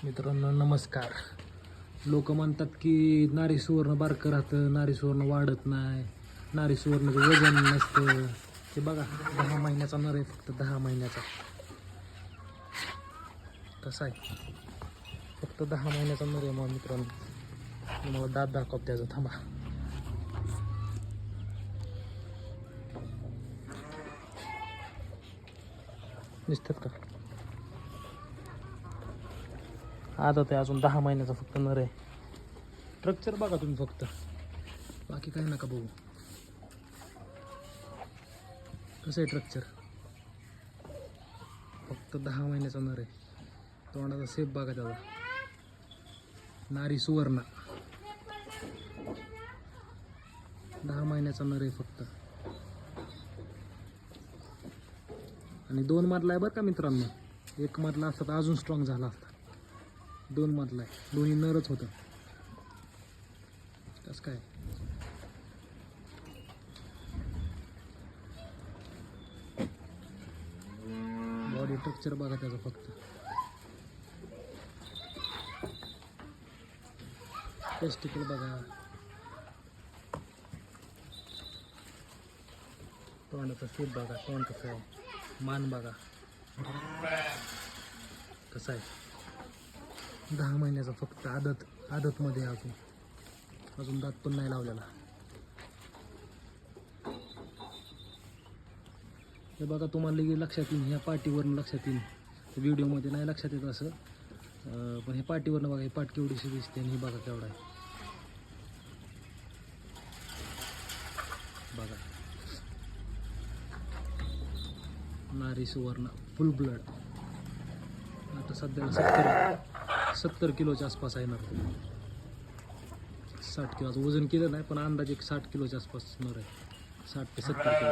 मित्रांनो नमस्कार. लोक म्हणतात की नारी सुवर्ण बारकं राहतं, नारी सुवर्ण वाढत नाही, नारी सुवर्णाचं वजन नसतं. ते बघा 10 महिन्याचा नर आहे, फक्त 10 महिन्याचा. कसा आहे, फक्त 10 महिन्याचा नर आहे. मग मित्रांनो तुम्हाला दात दाखवत त्याचं, थांबा. दिसतात का? आता ते अजून 10 महिन्याचा फक्त नर आहे. स्ट्रक्चर बघा तुम्ही फक्त, बाकी काही नका बघू. कसं आहे स्ट्रक्चर, फक्त 10 महिन्याचा नर आहे. तोंडाचा शेप बघा त्याचा, नारी सुवर्ण. 10 महिन्याचा नर आहे फक्त. आणि 2 मधला आहे बरं का मित्रांनो. 1 मधला असता तर अजून स्ट्रॉंग झाला असता. 2 मधला आहे, दोन्ही नरच होतं. कसं काय, बॉडी स्ट्रक्चर बघा त्याचं फक्त. टेस्टिकल बघा, तोंडाचा शेप बघा, तोंड कसं आहे, मान बघा कसं आहे. 10 महिन्याचा फक्त, आदतमध्ये अजून दात पण नाही लावलेला. हे बघा, तुम्हाला लगेच लक्षात येईल, ह्या पाठीवरून लक्षात येईल. व्हिडिओमध्ये नाही लक्षात येत असं, पण हे पाठीवरनं बघा, हे पाठ केवढीशी दिसते आणि हे बघा केवढा आहे बघा. नारी सुवर्ण फुल ब्लड. आता सध्याला 70 किलोच्या आसपास आहे नर. 60 किलोचं वजन केलं नाही, पण अंदाजे 60 किलोच्या आसपास नर आहे. 60 ते 70 किलो.